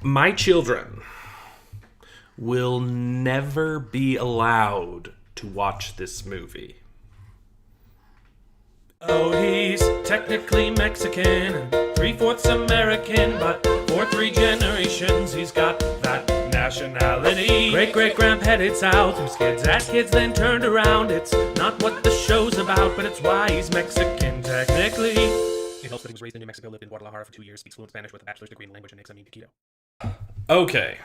My children will never be allowed to watch this movie. Oh, he's technically Mexican and 3/4 American, but for 3 generations he's got that nationality. Great-great-grandpa headed south, whose kids had kids then turned around. It's not what the show's about, but it's why he's Mexican technically. It helps that he was raised in New Mexico, lived in Guadalajara for 2 years, speaks fluent Spanish with a bachelor's degree in language, and makes taquito. Okay.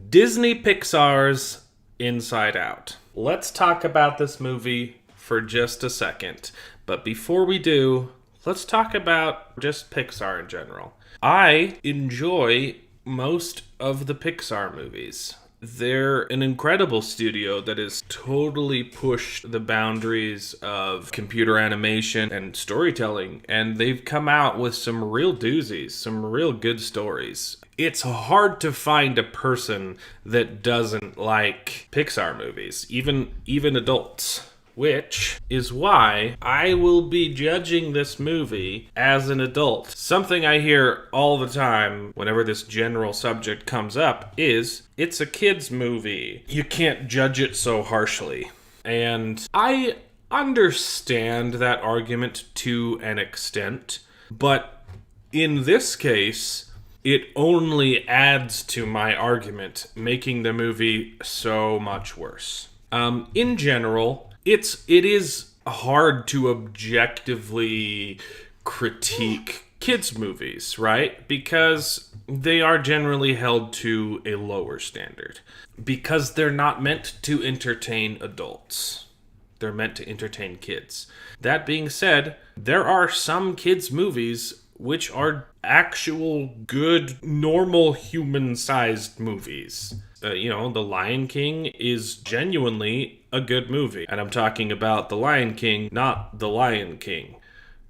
Disney Pixar's Inside Out. Let's talk about this movie for just a second. But before we do, let's talk about just Pixar in general. I enjoy most of the Pixar movies. They're an incredible studio that has totally pushed the boundaries of computer animation and storytelling, and they've come out with some real doozies, some real good stories. It's hard to find a person that doesn't like Pixar movies, even adults. Which is why I will be judging this movie as an adult. Something I hear all the time whenever this general subject comes up is, it's a kid's movie. You can't judge it so harshly. And I understand that argument to an extent, but in this case, it only adds to my argument, making the movie so much worse. In general, it is hard to objectively critique kids' movies, right? Because they are generally held to a lower standard. Because they're not meant to entertain adults. They're meant to entertain kids. That being said, there are some kids' movies which are actual good, normal, human-sized movies. The Lion King is genuinely a good movie. And I'm talking about The Lion King, not The Lion King.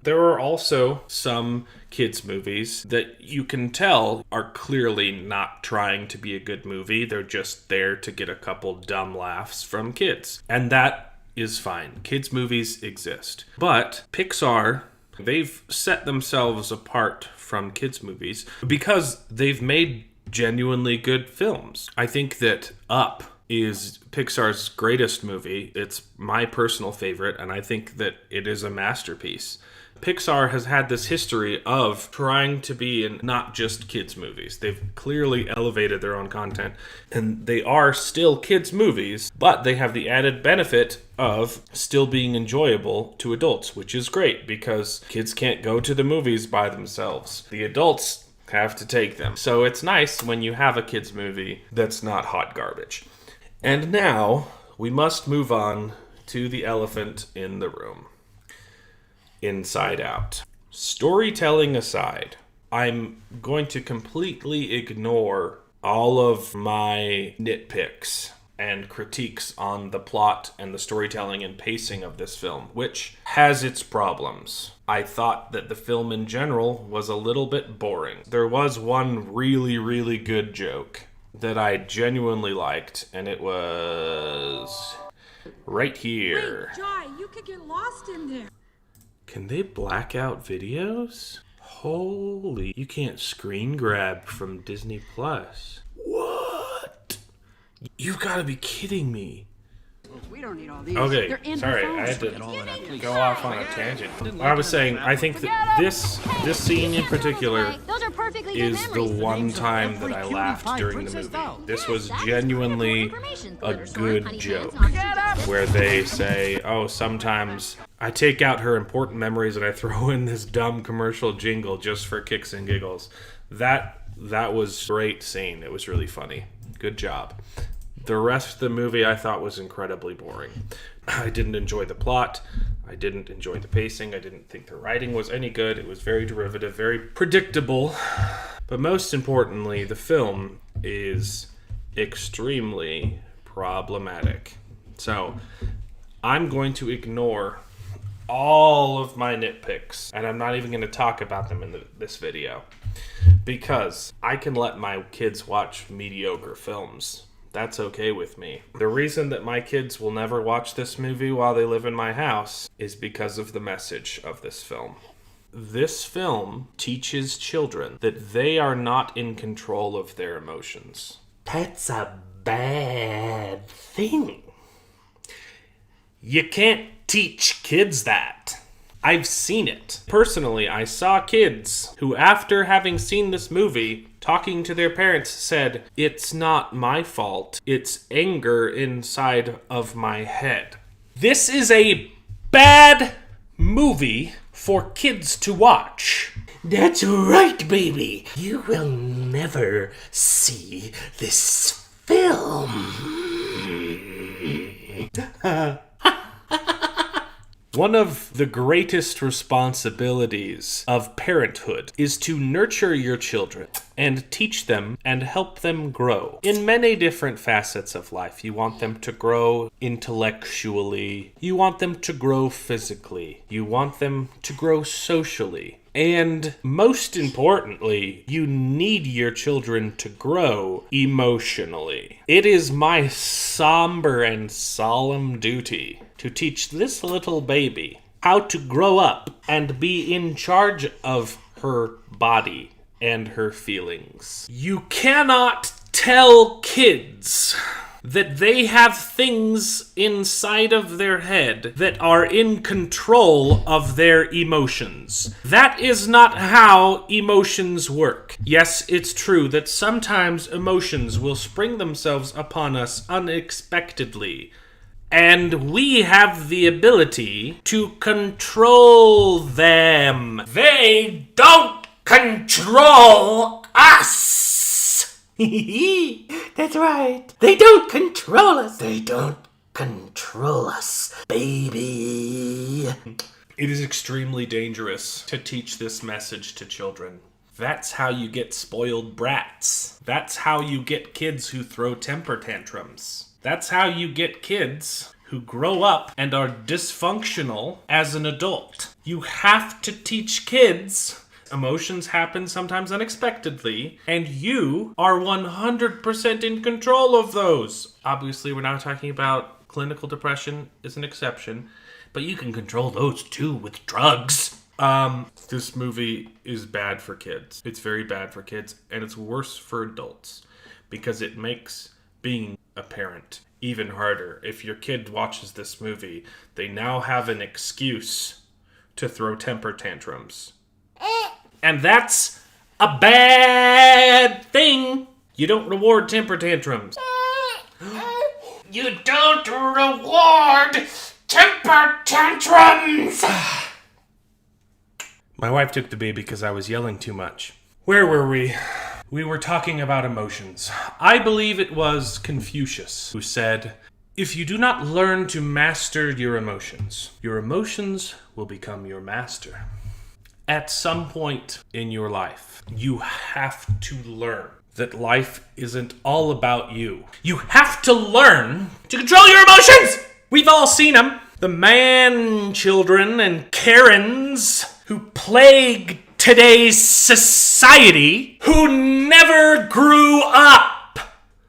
There are also some kids' movies that you can tell are clearly not trying to be a good movie. They're just there to get a couple dumb laughs from kids. And that is fine. Kids' movies exist. But Pixar, they've set themselves apart from kids' movies because they've made genuinely good films. I think that Up is Pixar's greatest movie. It's my personal favorite, and I think that it is a masterpiece. Pixar has had this history of trying to be in not just kids' movies. They've clearly elevated their own content, and they are still kids' movies, but they have the added benefit of still being enjoyable to adults, which is great because kids can't go to the movies by themselves. The adults have to take them. So it's nice when you have a kids' movie that's not hot garbage. And now we must move on to the elephant in the room. Inside Out. Storytelling aside, I'm going to completely ignore all of my nitpicks and critiques on the plot and the storytelling and pacing of this film, which has its problems. I thought that the film in general was a little bit boring. There was one really, really good joke that I genuinely liked, and it was right here. Wait, Jai, you could get lost in there. Can they black out videos? Holy, you can't screen grab from Disney Plus. What? You've got to be kidding me. We don't need all these. Okay, sorry, I had to go off on a tangent. I was saying, I think that this scene in particular is the one time that I laughed during the movie. This was genuinely a good joke, where they say, oh, sometimes I take out her important memories and I throw in this dumb commercial jingle just for kicks and giggles. That was a great scene. It was really funny. Good job. The rest of the movie I thought was incredibly boring. I didn't enjoy the plot. I didn't enjoy the pacing. I didn't think the writing was any good. It was very derivative, very predictable. But most importantly, the film is extremely problematic. So, I'm going to ignore all of my nitpicks, and I'm not even going to talk about them in this video, because I can let my kids watch mediocre films. That's okay with me. The reason that my kids will never watch this movie while they live in my house is because of the message of this film. This film teaches children that they are not in control of their emotions. That's a bad thing. You can't teach kids that. I've seen it. Personally, I saw kids who, after having seen this movie, talking to their parents, said, "It's not my fault. It's anger inside of my head." This is a bad movie for kids to watch. That's right, baby. You will never see this film. One of the greatest responsibilities of parenthood is to nurture your children and teach them and help them grow in many different facets of life. You want them to grow intellectually. You want them to grow physically. You want them to grow socially. And most importantly, you need your children to grow emotionally. It is my somber and solemn duty to teach this little baby how to grow up and be in charge of her body and her feelings. You cannot tell kids that they have things inside of their head that are in control of their emotions. That is not how emotions work. Yes, it's true that sometimes emotions will spring themselves upon us unexpectedly, and we have the ability to control them. They don't control us! That's right. They don't control us. They don't control us, baby. It is extremely dangerous to teach this message to children. That's how you get spoiled brats. That's how you get kids who throw temper tantrums. That's how you get kids who grow up and are dysfunctional as an adult. You have to teach kids emotions happen sometimes unexpectedly, and you are 100% in control of those. Obviously, we're not talking about clinical depression is an exception, but you can control those too with drugs. This movie is bad for kids. It's very bad for kids, and it's worse for adults because it makes being a parent even harder. If your kid watches this movie, they now have an excuse to throw temper tantrums. And that's a bad thing. You don't reward temper tantrums. You don't reward temper tantrums! My wife took the baby because I was yelling too much. Where were we? We were talking about emotions. I believe it was Confucius who said, "If you do not learn to master your emotions will become your master." At some point in your life, you have to learn that life isn't all about you. You have to learn to control your emotions! We've all seen them. The man-children and Karens who plague today's society who never grew up.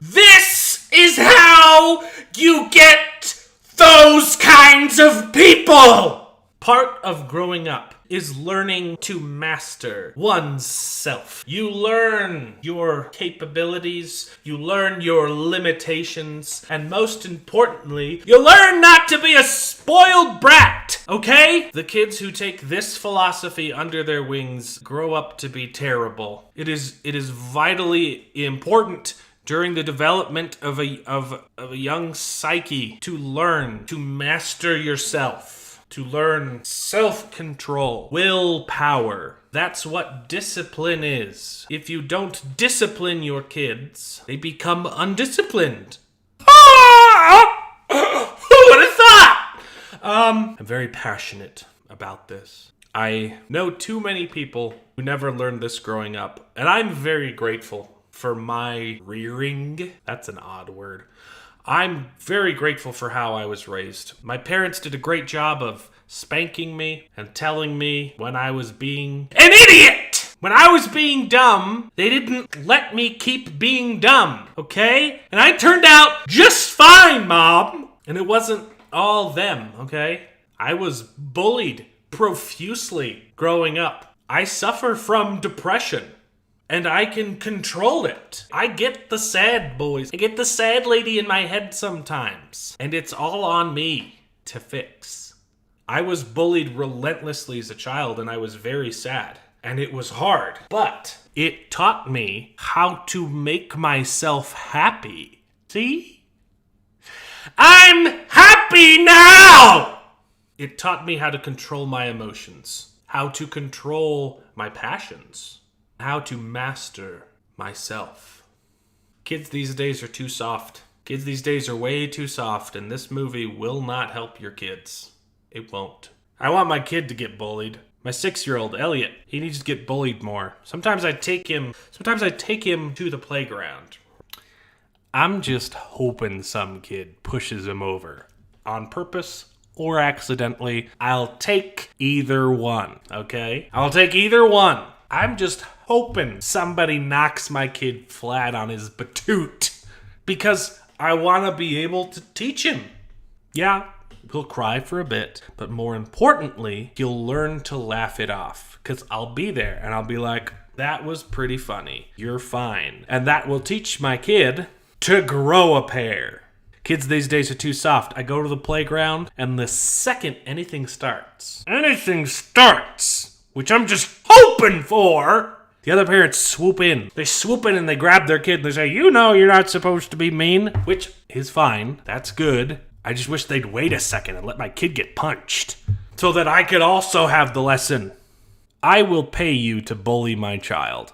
This is how you get those kinds of people! Part of growing up is learning to master oneself. You learn your capabilities, you learn your limitations, and most importantly, you learn not to be a spoiled brat, okay? The kids who take this philosophy under their wings grow up to be terrible. It is vitally important during the development of a young psyche to learn to master yourself. To learn self-control, willpower. That's what discipline is. If you don't discipline your kids, they become undisciplined. Who would have thought? I'm very passionate about this. I know too many people who never learned this growing up, and I'm very grateful for my rearing. That's an odd word. I'm very grateful for how I was raised. My parents did a great job of spanking me and telling me when I was being an idiot! When I was being dumb, they didn't let me keep being dumb, okay? And I turned out just fine, Mom! And it wasn't all them, okay? I was bullied profusely growing up. I suffer from depression. And I can control it. I get the sad boys. I get the sad lady in my head sometimes. And it's all on me to fix. I was bullied relentlessly as a child, and I was very sad. And it was hard. But it taught me how to make myself happy. See? I'm happy now! It taught me how to control my emotions. How to control my passions. How to master myself. Kids these days are too soft. Kids these days are way too soft, and this movie will not help your kids. It won't. I want my kid to get bullied. My 6-year-old, Elliot, he needs to get bullied more. Sometimes I take him to the playground. I'm just hoping some kid pushes him over. On purpose or accidentally. I'll take either one, okay? I'll take either one. I'm just hoping somebody knocks my kid flat on his batoot because I want to be able to teach him. Yeah, he'll cry for a bit, but more importantly, he'll learn to laugh it off because I'll be there and I'll be like, that was pretty funny. You're fine. And that will teach my kid to grow a pair. Kids these days are too soft. I go to the playground and the second anything starts, which I'm just hoping for, the other parents swoop in. They swoop in and they grab their kid and they say, you know you're not supposed to be mean, which is fine. That's good. I just wish they'd wait a second and let my kid get punched so that I could also have the lesson. I will pay you to bully my child.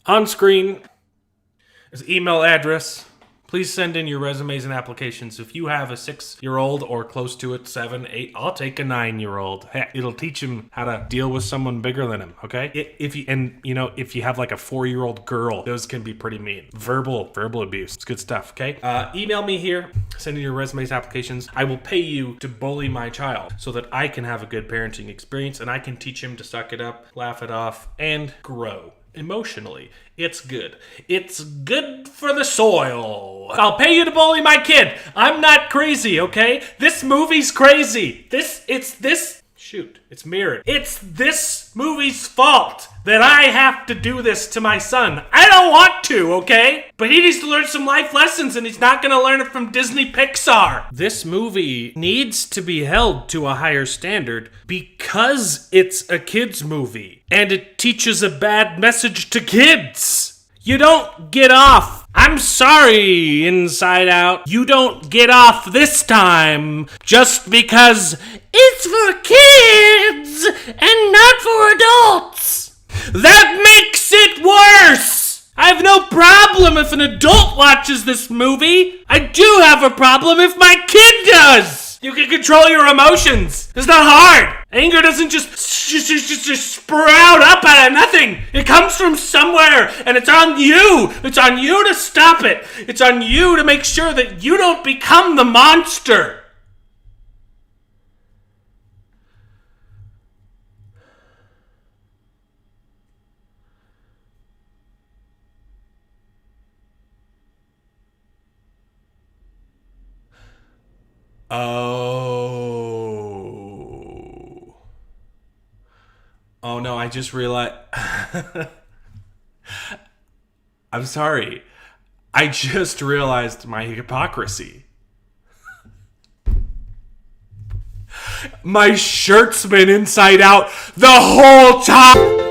On screen is email address. Please send in your resumes and applications. If you have a 6-year-old or close to it, 7, 8, I'll take a 9-year-old. Heck, it'll teach him how to deal with someone bigger than him, okay? If you have like a 4-year-old girl, those can be pretty mean. Verbal abuse. It's good stuff, okay? Email me here. Send in your resumes, applications. I will pay you to bully my child so that I can have a good parenting experience and I can teach him to suck it up, laugh it off, and grow. Emotionally. It's good. It's good for the soil. I'll pay you to bully my kid. I'm not crazy, okay? This movie's crazy. It's mirrored. It's this movie's fault that I have to do this to my son. I don't want to, okay? But he needs to learn some life lessons and he's not gonna learn it from Disney Pixar. This movie needs to be held to a higher standard because it's a kid's movie and it teaches a bad message to kids. You don't get off. I'm sorry, Inside Out. You don't get off this time just because it's for kids and not for adults. That makes it worse. I have no problem if an adult watches this movie. I do have a problem if my kid does. You can control your emotions. It's not hard. Anger doesn't just sprout up out of nothing. It comes from somewhere, and it's on you. It's on you to stop it. It's on you to make sure that you don't become the monster. Oh no, I just realized. I'm sorry. I just realized my hypocrisy. My shirt's been inside out the whole time.